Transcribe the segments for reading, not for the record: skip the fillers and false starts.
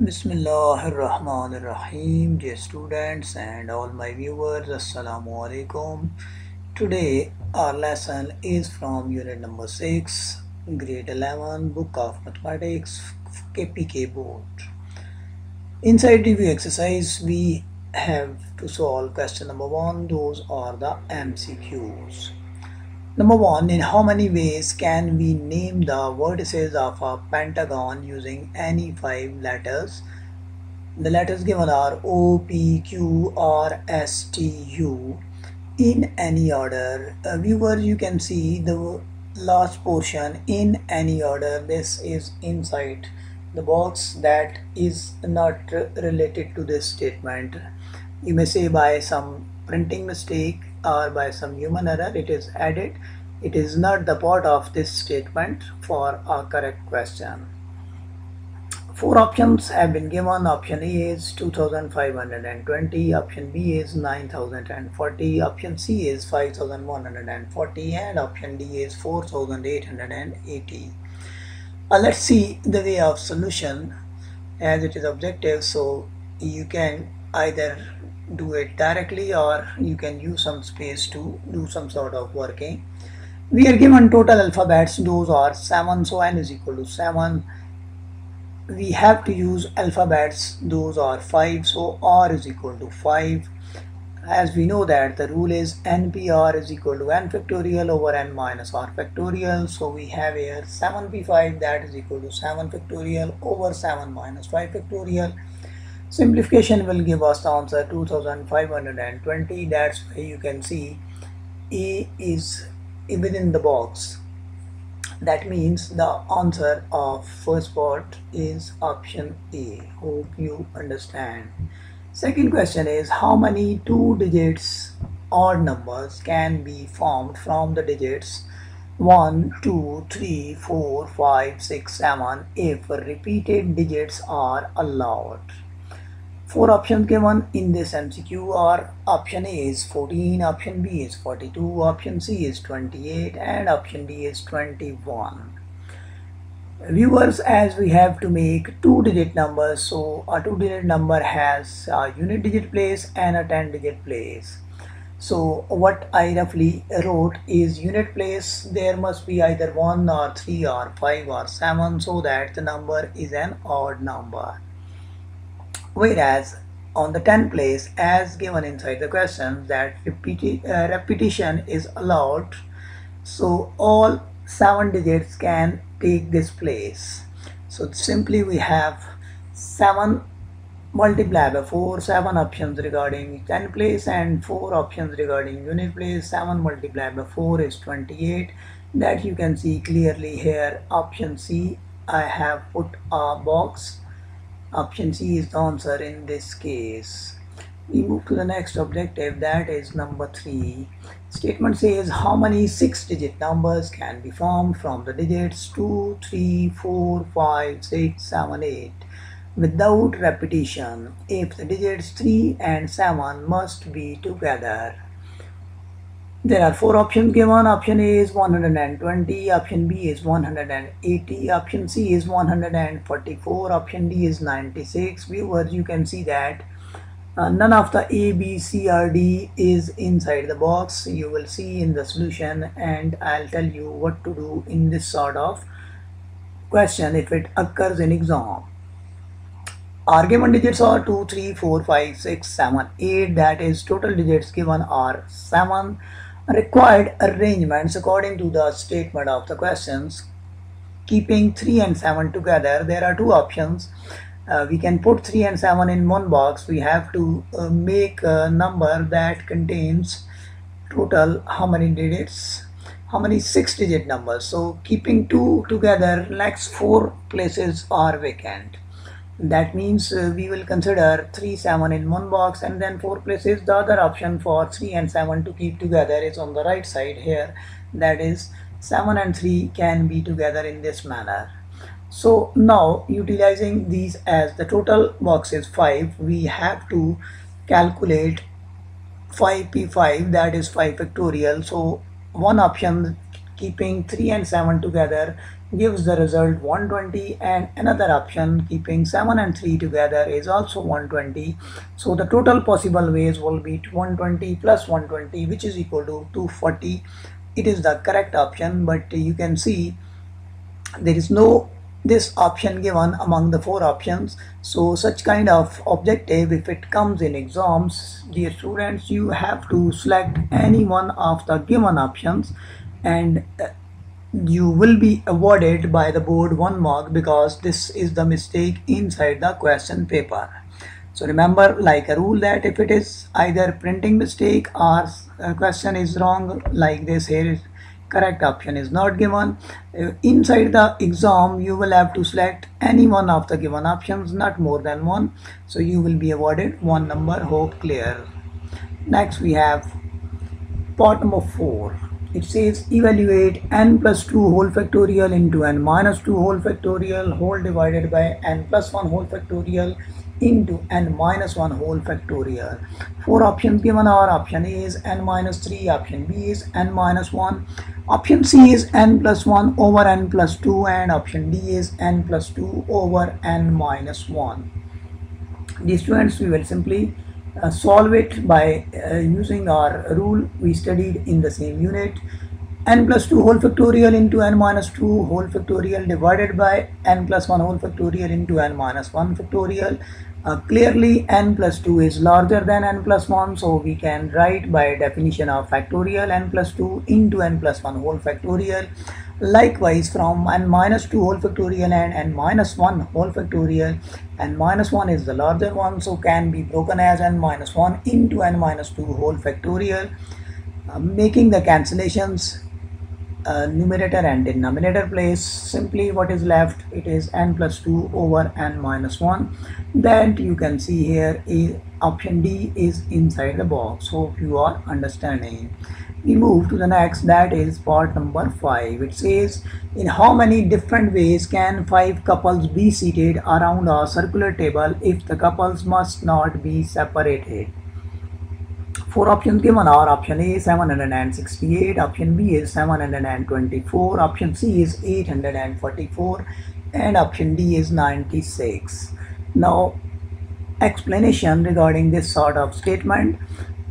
Bismillahirrahmanirrahim, dear students and all my viewers, Assalamu alaikum. Today our lesson is from unit number 6, grade 11, book of mathematics, KPK board. Inside review exercise, we have to solve question number 1. Those are the MCQs. Number 1. In how many ways can we name the vertices of a pentagon using any 5 letters? The letters given are O, P, Q, R, S, T, U in any order. Viewers, you can see the last portion in any order. This is inside the box that is not related to this statement. You may say by some printing mistake or by some human error it is added. It is not the part of this statement for a correct question. 4 options have been given. Option A is 2520, option B is 9040, option C is 5140, and option D is 4880. Let's see the way of solution, as it is objective, so you can either do it directly or you can use some space to do some sort of working. We are given total alphabets, those are 7, so n is equal to 7. We have to use alphabets, those are 5, so r is equal to 5. As we know that the rule is npr is equal to n factorial over n minus r factorial, so we have here 7p5, that is equal to 7 factorial over 7 minus 5 factorial. Simplification will give us the answer 2520. That's why you can see A is within the box. That means the answer of first part is option A. Hope you understand. Second question is, how many 2 digits odd numbers can be formed from the digits 1, 2, 3, 4, 5, 6, 7 if repeated digits are allowed? 4 options given in this MCQ are: option A is 14, option B is 42, option C is 28, and option D is 21. Viewers, as we have to make 2-digit numbers, so a 2-digit number has a unit digit place and a 10-digit place. So what I roughly wrote is unit place, there must be either 1 or 3 or 5 or 7, so that the number is an odd number. Whereas on the 10th place, as given inside the question, that repetition is allowed, so all 7 digits can take this place. So simply we have 7 multiplied by 4, 7 options regarding 10 place and 4 options regarding unit place. 7 multiplied by 4 is 28. That you can see clearly here. Option C, I have put a box. Option C is the answer in this case. We move to the next objective, that is number 3. Statement says, how many 6-digit numbers can be formed from the digits 2, 3, 4, 5, 6, 7, 8 without repetition if the digits 3 and 7 must be together? There are 4 options given. Option A is 120, option B is 180, option C is 144, option D is 96. Viewers, you can see that none of the A, B, C or D is inside the box. You will see in the solution, and I'll tell you what to do in this sort of question if it occurs in exam. Our given digits are 2, 3, 4, 5, 6, 7, 8. That is, total digits given are 7. Required arrangements according to the statement of the questions. Keeping 3 and 7 together, there are 2 options. We can put 3 and 7 in one box. We have to make a number that contains total how many digits, how many 6-digit numbers. So keeping 2 together, next 4 places are vacant. That means we will consider 3, 7 in one box and then 4 places. The other option for 3 and 7 to keep together is on the right side here. That is, 7 and 3 can be together in this manner. So now, utilizing these as the total box is 5, we have to calculate 5p5, that is 5 factorial. So one option, keeping 3 and 7 together, gives the result 120, and another option keeping 7 and 3 together is also 120. So the total possible ways will be 120 plus 120, which is equal to 240. It is the correct option, but you can see there is no this option given among the four options. So such kind of objective, if it comes in exams, dear students, you have to select any one of the given options, and you will be awarded by the board 1 mark because this is the mistake inside the question paper. So remember, like a rule, that if it is either printing mistake or a question is wrong like this here, correct option is not given, inside the exam you will have to select any one of the given options, not more than one. So you will be awarded 1 number. Hope clear. Next we have part number 4. It says evaluate n plus 2 whole factorial into n minus 2 whole factorial whole divided by n plus 1 whole factorial into n minus 1 whole factorial. Four options given are: option A is n minus 3, option B is n minus 1, option C is n plus 1 over n plus 2, and option D is n plus 2 over n minus 1. These students, we will simply solve it by using our rule we studied in the same unit. N plus 2 whole factorial into n minus 2 whole factorial divided by n plus 1 whole factorial into n minus 1 factorial. Clearly n plus 2 is larger than n plus 1, so we can write by definition of factorial n plus 2 into n plus 1 whole factorial. Likewise, from n minus 2 whole factorial and n minus 1 whole factorial, n minus 1 is the larger one, so can be broken as n minus 1 into n minus 2 whole factorial, making the cancellations numerator and denominator place. Simply what is left, it is n plus 2 over n minus 1. That you can see here is option D is inside the box. Hope you are understanding. We move to the next, that is part number 5. It says, in how many different ways can 5 couples be seated around a circular table if the couples must not be separated? Four options given are: option A 768, option B is 724, option C is 844, and option D is 96. Now, explanation regarding this sort of statement.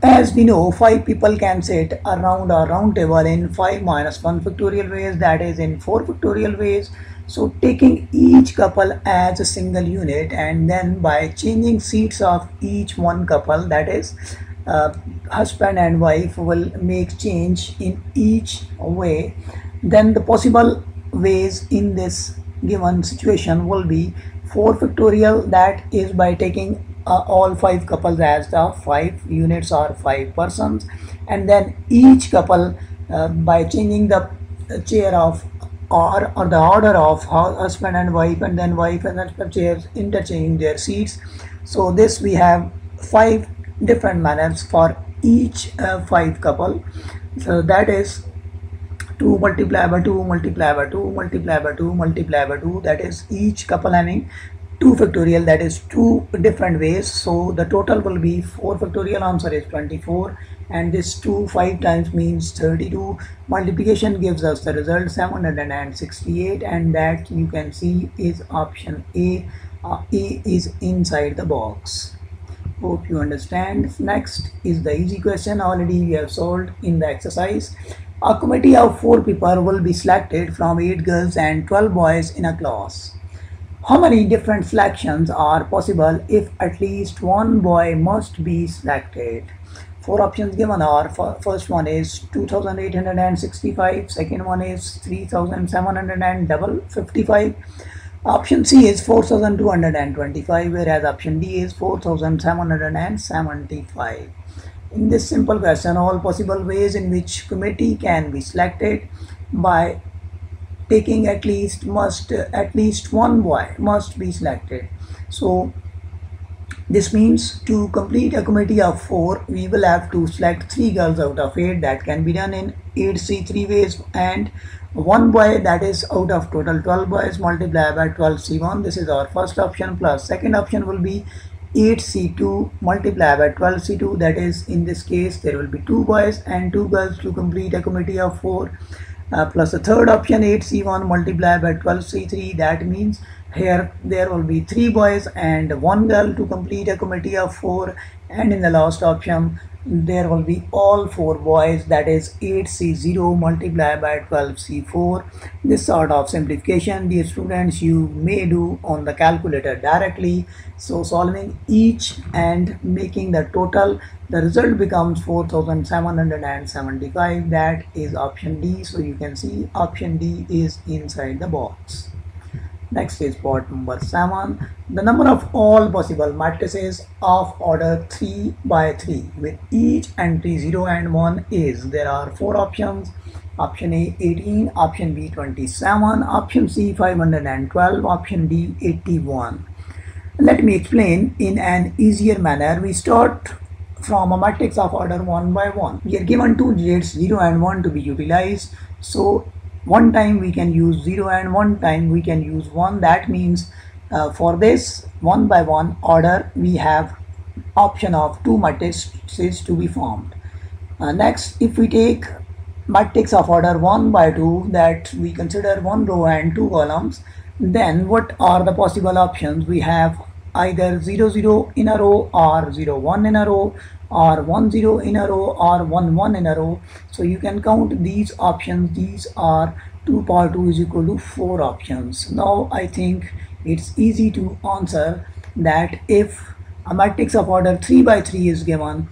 As we know, 5 people can sit around a round table in 5 minus 1 factorial ways, that is in 4 factorial ways. So taking each couple as a single unit, and then by changing seats of each one couple, that is husband and wife will make change in each way, then the possible ways in this given situation will be 4 factorial, that is by taking all 5 couples as the 5 units or 5 persons, and then each couple by changing the chair of or the order of husband and wife, and then wife and husband chairs interchanging their seats. So this we have 5 different manners for each 5 couple. So that is 2 multiplied by 2 multiplied by 2 multiplied by 2 multiplied by 2, that is each couple having 2 factorial, that is 2 different ways. So the total will be 4 factorial, answer is 24, and this 2 5 times means 32. Multiplication gives us the result 768, and that you can see is option A. A is inside the box. Hope you understand. Next is the easy question, already we have solved in the exercise. A committee of 4 people will be selected from 8 girls and 12 boys in a class. How many different selections are possible if at least one boy must be selected? 4 options given are: first one is 2865, second one is 3755, option C is 4225, whereas option D is 4775. In this simple question, all possible ways in which committee can be selected by taking at least one boy must be selected. So this means to complete a committee of 4, we will have to select 3 girls out of 8. That can be done in 8C 3 ways, and 1 boy, that is out of total 12 boys, multiplied by 12C1. This is our first option, plus second option will be 8C2 multiplied by 12C2, that is in this case there will be 2 boys and 2 girls to complete a committee of 4. plus the third option 8C1 multiplied by 12C3. That means here there will be 3 boys and 1 girl to complete a committee of 4, and in the last option there will be all 4 boys, that is 8C0 multiplied by 12C4. This sort of simplification, dear students, you may do on the calculator directly. So solving each and making the total, the result becomes 4775. That is option D. So you can see option D is inside the box. Next is part number 7. The number of all possible matrices of order 3 by 3 with each entry 0 and 1 is. There are 4 options. Option A 18, option B 27, option C 512, option D 81. Let me explain in an easier manner. We start from a matrix of order 1 by 1. We are given two digits 0 and 1 to be utilized. So one time we can use 0 and one time we can use 1. That means for this 1 by 1 order we have option of two matrices to be formed. Next, if we take matrix of order 1 by 2, that we consider 1 row and 2 columns, then what are the possible options? We have either 0 0 in a row or 0 1 in a row, or 1 0 in a row or 1 1 in a row. So you can count these options. These are 2 power 2 is equal to 4 options. Now I think it's easy to answer that if a matrix of order 3 by 3 is given,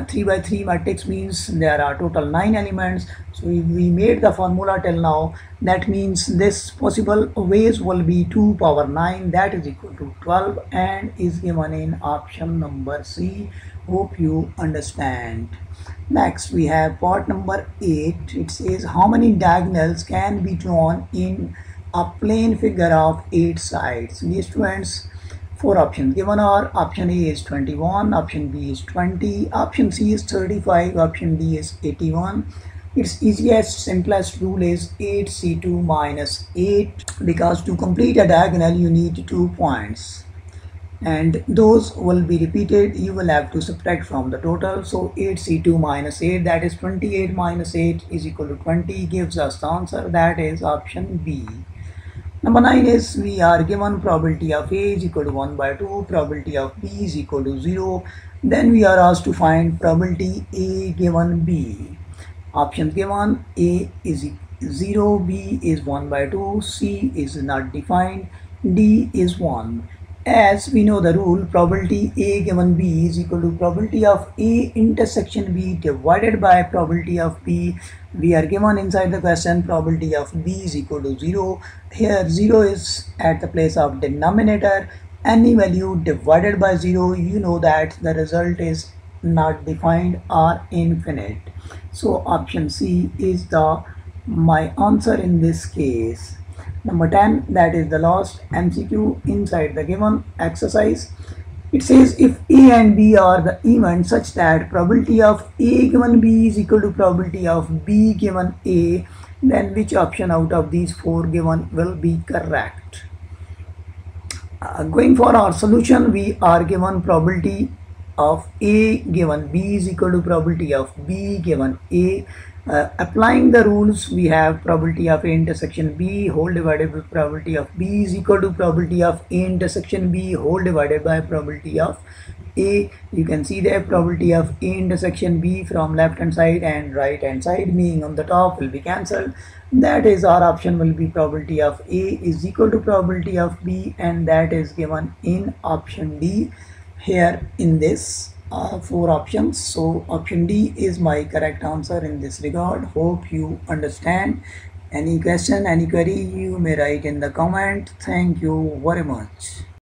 3 by 3 matrix means there are total 9 elements. So if we made the formula till now, that means this possible ways will be 2 power 9, that is equal to 12, and is given in option number C. Hope you understand. Next we have part number 8. It says how many diagonals can be drawn in a plane figure of 8 sides. Dear students, 4 options given are: option A is 21, option B is 20, option C is 35, option D is 81. Its easiest, simplest rule is 8C2 minus 8, because to complete a diagonal you need 2 points, and those will be repeated. You will have to subtract from the total. So 8C2 minus 8, that is 28 minus 8 is equal to 20, gives us the answer, that is option B. Number 9 is we are given probability of A is equal to 1 by 2, probability of B is equal to 0. Then we are asked to find probability A given B. Options given: A is 0, B is 1 by 2, C is not defined, D is 1. As we know the rule, probability A given B is equal to probability of A intersection B divided by probability of B. We are given inside the question probability of B is equal to 0. Here 0 is at the place of denominator. Any value divided by 0, you know that the result is not defined or infinite. So option C is my answer in this case. Number 10, that is the last MCQ inside the given exercise. It says if A and B are the events such that probability of A given B is equal to probability of B given A, then which option out of these 4 given will be correct? Going for our solution, we are given probability of A given B is equal to probability of B given A. Applying the rules, we have probability of A intersection B whole divided by probability of B is equal to probability of A intersection B whole divided by probability of A. You can see the probability of A intersection B from left hand side and right hand side, meaning on the top will be cancelled. That is, our option will be probability of A is equal to probability of B, and that is given in option D here in this 4 options. So option D is my correct answer in this regard. Hope you understand. Any question, any query, you may write in the comment. Thank you very much.